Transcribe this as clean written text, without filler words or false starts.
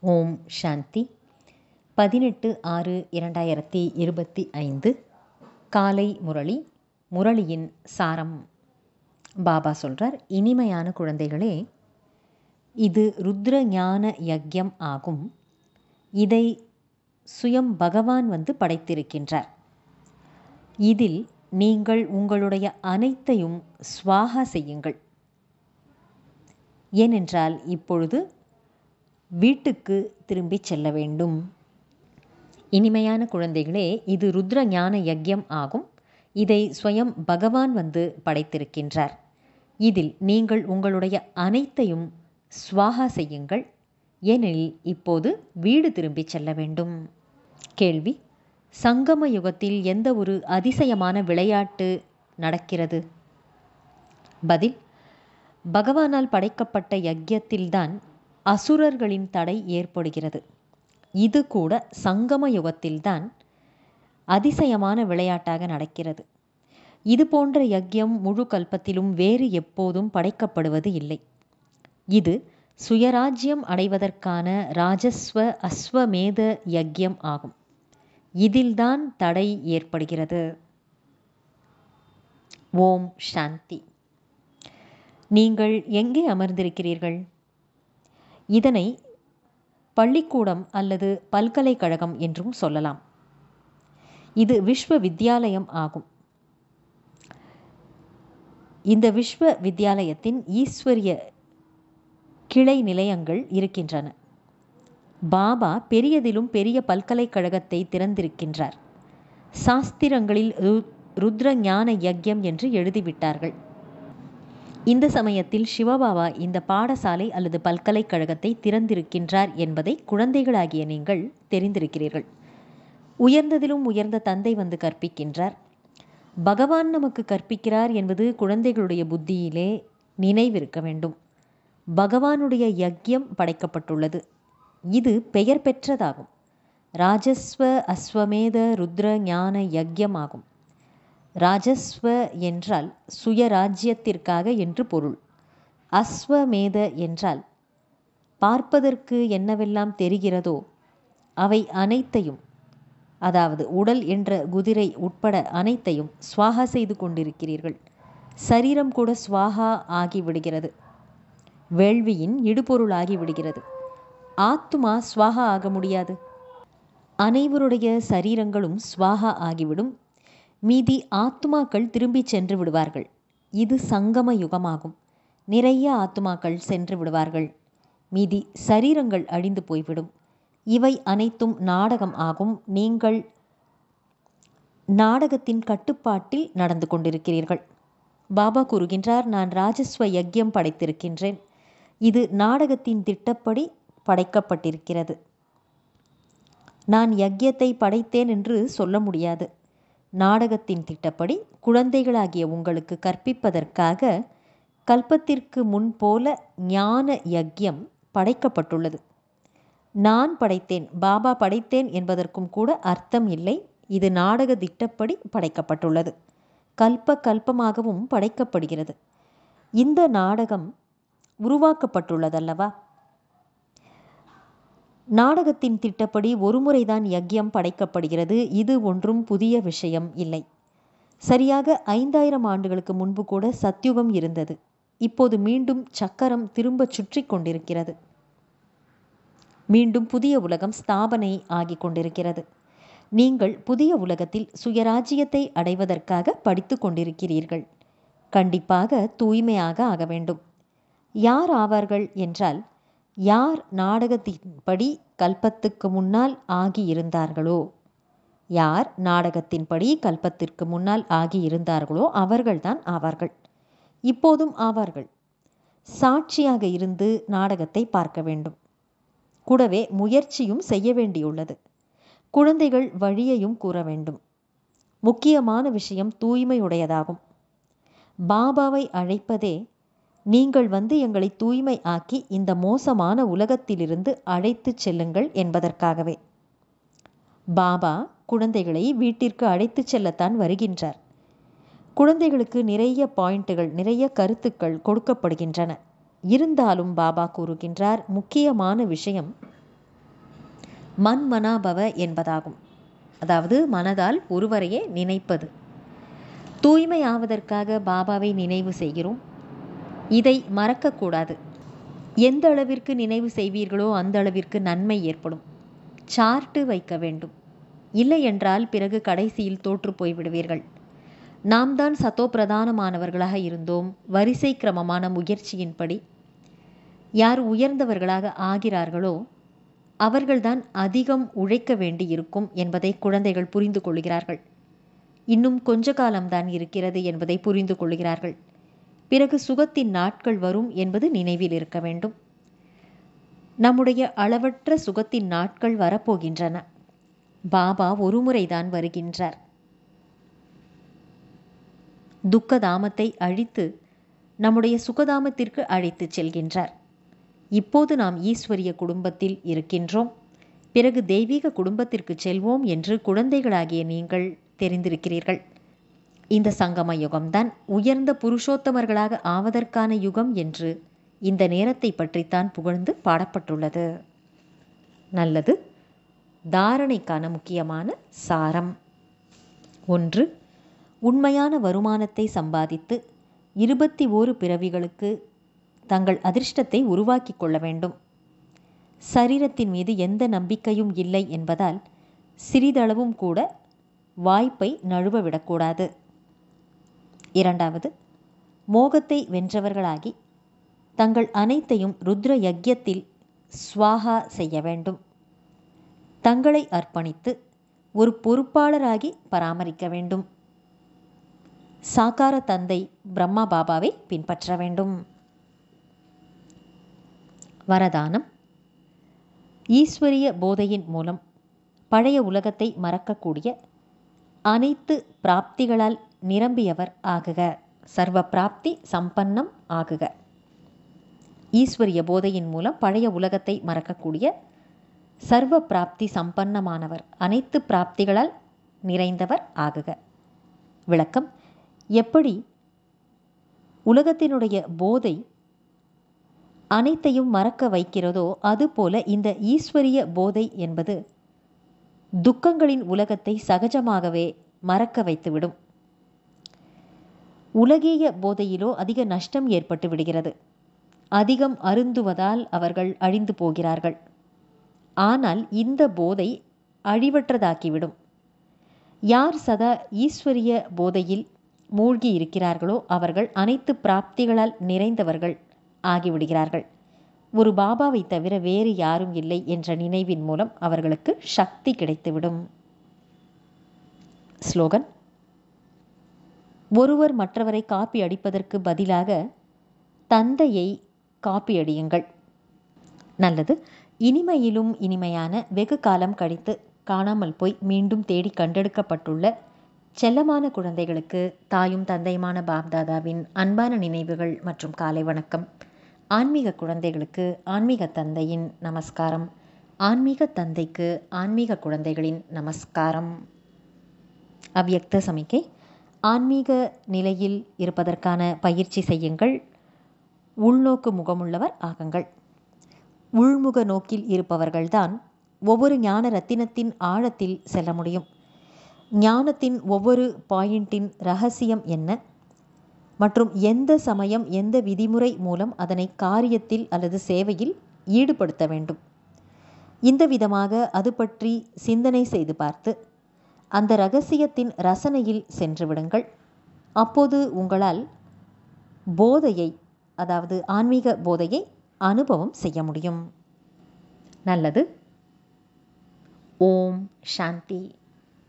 ஓம் சாந்தி. 18/6/2025 காலை முரளி. முரளியின் சாரம். பாபா சொல்றார், இனிமையான குழந்தைகளே, இது ருத்ர ஞான யக்யம் ஆகும். இதை சுயம் பகவான் படைத்திருக்கின்றார். இதில் நீங்கள் உங்களுடைய அனைத்தையும் ஸ்வாகா செய்யுங்கள். ஏனென்றால் இப்பொழுது வீட்டுக்கு திரும்பி செல்ல வேண்டும். இனிமையான குழந்தைகளே, இது ருத்ர ஞான யக்யம் ஆகும். இதை ஸ்வயம் பகவான் படைத்திருக்கின்றார். இதில் நீங்கள் உங்களுடைய அனைத்தையும் ஸ்வாகா செய்யுங்கள். ஏனெனில் இப்போது வீடு திரும்பி செல்ல வேண்டும். கேள்வி: சங்கம யுகத்தில் எந்த ஒரு அதிசயமான விளையாட்டு நடக்கிறது? பதில்: பகவானால் படைக்கப்பட்ட யக்யத்தில்தான் அசுரர்களின் தடை ஏற்படுகிறது. இது கூட சங்கம யுகத்தில்தான் அதிசயமான விளையாட்டாக நடக்கிறது. இது போன்ற யக்யம் முழு கல்பத்திலும் வேறு எப்போதும் படைக்கப்படுவது இல்லை. இது சுயராஜ்யம் அடைவதற்கான ராஜஸ்வ அஸ்வமேத யக்யம் ஆகும். இதில்தான் தடை ஏற்படுகிறது. ஓம் சாந்தி. நீங்கள் எங்கே அமர்ந்திருக்கிறீர்கள்? இதனை பள்ளிக்கூடம் அல்லது பல்கலைக்கழகம் என்றும் சொல்லலாம். இது விஸ்வ வித்யாலயம் ஆகும். இந்த விஸ்வ வித்யாலயத்தின் ஈஸ்வரிய கிளை நிலையங்கள் இருக்கின்றன. பாபா பெரியதிலும் பெரிய பல்கலைக்கழகத்தை திறந்திருக்கின்றார். சாஸ்திரங்களில் ருத்ர ஞான யக்யம் என்று எழுதிவிட்டார்கள். இந்த சமயத்தில் சிவபாபா இந்த பாடசாலை அல்லது பல்கலைக்கழகத்தை திறந்திருக்கின்றார் என்பதை குழந்தைகளாகிய நீங்கள் தெரிந்திருக்கிறீர்கள். உயர்ந்ததிலும் உயர்ந்த தந்தை கற்பிக்கின்றார். பகவான் நமக்கு கற்பிக்கிறார் என்பது குழந்தைகளுடைய புத்தியிலே நினைவிருக்க வேண்டும். பகவானுடைய யக்யம் படைக்கப்பட்டுள்ளது. இது பெயர் பெற்றதாகும். ராஜஸ்வ அஸ்வமேத ருத்ர ஞான யக்யம் ஆகும். ராஜஸ்வ என்றால் சுயராஜ்யத்திற்காக என்று பொருள். அஸ்வமேத என்றால் பார்ப்பதற்கு என்னவெல்லாம் தெரிகிறதோ அவை அனைத்தையும், அதாவது உடல் என்ற குதிரை உட்பட அனைத்தையும் ஸ்வாகா செய்து கொண்டிருக்கிறீர்கள். சரீரம் கூட ஸ்வாகா ஆகிவிடுகிறது. வேள்வியின் இடுபொருள் ஆகிவிடுகிறது. ஆத்துமா ஸ்வாகா ஆக முடியாது. அனைவருடைய சரீரங்களும் ஸ்வாகா ஆகிவிடும். மீதி ஆத்துமாக்கள் திரும்பி சென்று விடுவார்கள். இது சங்கம யுகமாகும். நிறைய ஆத்துமாக்கள் சென்று விடுவார்கள். மீதி சரீரங்கள் அழிந்து போய்விடும். இவை அனைத்தும் நாடகம் ஆகும். நீங்கள் நாடகத்தின் கட்டுப்பாட்டில் நடந்து கொண்டிருக்கிறீர்கள். பாபா கூறுகின்றார், நான் ராஜஸ்வ யக்யம் படைத்திருக்கின்றேன். இது நாடகத்தின் திட்டப்படி படைக்கப்பட்டிருக்கிறது. நான் யக்யத்தை படைத்தேன் என்று சொல்ல முடியாது. நாடகத்தின் திட்டப்படி குழந்தைகளாகிய உங்களுக்கு கற்பிப்பதற்காக கல்பத்திற்கு முன் போல ஞான யக்யம் படைக்கப்பட்டுள்ளது. நான் படைத்தேன், பாபா படைத்தேன் என்பதற்கும் கூட அர்த்தம் இல்லை. இது நாடக திட்டப்படி படைக்கப்பட்டுள்ளது. கல்ப கல்பமாகவும் படைக்கப்படுகிறது. இந்த நாடகம் உருவாக்கப்பட்டுள்ளதல்லவா? நாடகத்தின் திட்டப்படி ஒருமுறைதான் யக்யம் படைக்கப்படுகிறது. இது ஒன்றும் புதிய விஷயம் இல்லை. சரியாக 5000 ஆண்டுகளுக்கு முன்பு கூட சத்யுகம் இருந்தது. இப்போது மீண்டும் சக்கரம் திரும்ப சுற்றி கொண்டிருக்கிறது. மீண்டும் புதிய உலகம் ஸ்தாபனை ஆகி கொண்டிருக்கிறது. நீங்கள் புதிய உலகத்தில் சுயராஜ்யத்தை அடைவதற்காக படித்து கொண்டிருக்கிறீர்கள். கண்டிப்பாக தூய்மையாக ஆக வேண்டும். யார் ஆவார்கள் என்றால், யார் நாடகத்தின்படி கல்பத்துக்கு முன்னால் ஆகியிருந்தார்களோ, யார் நாடகத்தின்படி கல்பத்திற்கு முன்னால் ஆகியிருந்தார்களோ அவர்கள்தான் ஆவார்கள். இப்போதும் ஆவார்கள். சாட்சியாக இருந்து நாடகத்தை பார்க்க வேண்டும். கூடவே முயற்சியும் செய்ய வேண்டியுள்ளது. குழந்தைகள் வழியையும் கூற வேண்டும். முக்கியமான விஷயம் தூய்மையுடையதாகும். பாபாவை அழைப்பதே, நீங்கள் எங்களை தூய்மை ஆக்கி இந்த மோசமான உலகத்திலிருந்து அழைத்து செல்லுங்கள் என்பதற்காகவே. பாபா குழந்தைகளை வீட்டிற்கு அழைத்து செல்லத்தான் வருகின்றார். குழந்தைகளுக்கு நிறைய பாயிண்ட்டுகள், நிறைய கருத்துக்கள் கொடுக்கப்படுகின்றன. இருந்தாலும் பாபா கூறுகின்றார், முக்கியமான விஷயம் மன்மனாபவ என்பதாகும். அதாவது மனதால் ஒருவரையே நினைப்பது. தூய்மையாவதற்காக பாபாவை நினைவு செய்கிறோம். இதை மறக்கக்கூடாது. எந்த அளவிற்கு நினைவு செய்வீர்களோ அந்த அளவிற்கு நன்மை ஏற்படும். சார்ட்டு வைக்க வேண்டும். இல்லை என்றால் பிறகு கடைசியில் தோற்று போய்விடுவீர்கள். நாம் தான் சத்தோ பிரதானமானவர்களாக இருந்தோம். வரிசை கிரமமான முயற்சியின்படி யார் உயர்ந்தவர்களாக ஆகிறார்களோ அவர்கள்தான் அதிகம் உழைக்க வேண்டி இருக்கும் என்பதை குழந்தைகள் புரிந்து கொள்கிறார்கள். இன்னும் கொஞ்ச காலம்தான் இருக்கிறது என்பதை புரிந்து கொள்கிறார்கள். பிறகு சுகத்தின் நாட்கள் வரும் என்பது நினைவில் இருக்க வேண்டும். நம்முடைய அளவற்ற சுகத்தின் நாட்கள் வரப்போகின்றன. பாபா ஒரு முறைதான் வருகின்றார். துக்கதாமத்தை அழித்து நம்முடைய சுகதாமத்திற்கு அழைத்து செல்கின்றார். இப்போது நாம் ஈஸ்வரிய குடும்பத்தில் இருக்கின்றோம். பிறகு தெய்வீக குடும்பத்திற்கு செல்வோம் என்று குழந்தைகளாகிய நீங்கள் தெரிந்திருக்கிறீர்கள். இந்த சங்கம யுகம்தான் உயர்ந்த புருஷோத்தமர்களாக ஆவதற்கான யுகம் என்று இந்த நேரத்தை பற்றித்தான் புகழ்ந்து பாடப்பட்டுள்ளது. நல்லது. தாரணைக்கான முக்கியமான சாரம். 1. உண்மையான வருமானத்தை சம்பாதித்து 21 பிறவிகளுக்கு தங்கள் அதிர்ஷ்டத்தை உருவாக்கி கொள்ள வேண்டும். சரீரத்தின் மீது எந்த நம்பிக்கையும் இல்லை என்பதால் சிறிதளவும் கூட வாய்ப்பை நழுவ விடக்கூடாது. 2. மோகத்தை வென்றவர்களாகி தங்கள் அனைத்தையும் ருத்ர யக்யத்தில் ஸ்வாஹா செய்ய வேண்டும். தங்களை அர்ப்பணித்து ஒரு பொறுப்பாளராகி பராமரிக்க வேண்டும். சாகார தந்தை பிரம்மா பாபாவை பின்பற்ற வேண்டும். வரதானம். ஈஸ்வரிய போதையின் மூலம் பழைய உலகத்தை மறக்கக்கூடிய அனைத்து பிராப்திகளால் நிரம்பியவர் ஆகுக. சர்வ பிராப்தி சம்பன்னம் ஆகுக. ஈஸ்வரிய போதையின் மூலம் பழைய உலகத்தை மறக்கக்கூடிய சர்வ பிராப்தி சம்பன்னமானவர், அனைத்து பிராப்திகளால் நிறைந்தவர் ஆகுக. விளக்கம். எப்படி உலகத்தினுடைய போதை அனைத்தையும் மறக்க வைக்கிறதோ அதுபோல இந்த ஈஸ்வரிய போதை என்பது துக்கங்களின் உலகத்தை சகஜமாகவே மறக்க வைத்துவிடும். உலகிய போதையிலோ அதிக நஷ்டம் ஏற்பட்டு விடுகிறது. அதிகம் அருந்துவதால் அவர்கள் அழிந்து போகிறார்கள். ஆனால் இந்த போதை அழிவற்றதாக்கிவிடும். யார் சதா ஈஸ்வரிய போதையில் மூழ்கி இருக்கிறார்களோ அவர்கள் அனைத்து பிராப்திகளால் நிறைந்தவர்கள் ஆகிவிடுகிறார்கள். ஒரு பாபாவை தவிர வேறு யாரும் இல்லை என்ற நினைவின் மூலம் அவர்களுக்கு சக்தி கிடைத்துவிடும். ஸ்லோகன். ஒருவர் மற்றவரை காப்பி அடிப்பதற்கு பதிலாக தந்தையை காப்பி அடியுங்கள். நல்லது. இனிமையிலும் இனிமையான வெகு காலம் கழித்து காணாமல் போய் மீண்டும் தேடி கண்டெடுக்கப்பட்டுள்ள செல்லமான குழந்தைகளுக்கு தாயும் தந்தையுமான பாப்தாதாவின் அன்பான நினைவுகள் மற்றும் காலை வணக்கம். ஆன்மீக குழந்தைகளுக்கு ஆன்மீக தந்தையின் நமஸ்காரம். ஆன்மீக தந்தைக்கு ஆன்மீக குழந்தைகளின் நமஸ்காரம். அவ்யக்த சமிக்கை. ஆன்மீக நிலையில் இருப்பதற்கான பயிற்சி செய்யுங்கள். உள்நோக்கு முகமுள்ளவர் ஆகுங்கள். உள்முக நோக்கில் இருப்பவர்கள்தான் ஒவ்வொரு ஞான ரத்தினத்தின் ஆழத்தில் செல்ல முடியும். ஞானத்தின் ஒவ்வொரு பாயிண்டின் ரகசியம் என்ன மற்றும் எந்த சமயம் எந்த விதிமுறை மூலம் அதனை காரியத்தில் அல்லது சேவையில் ஈடுபடுத்த வேண்டும், இந்த விதமாக அது பற்றி சிந்தனை செய்து பார்த்து அந்த இரகசியத்தின் ரசனையில் சென்று விடுங்கள். அப்போது உங்களால் போதையை, அதாவது ஆன்மீக போதையை அனுபவம் செய்ய முடியும். நல்லது. ஓம் சாந்தி.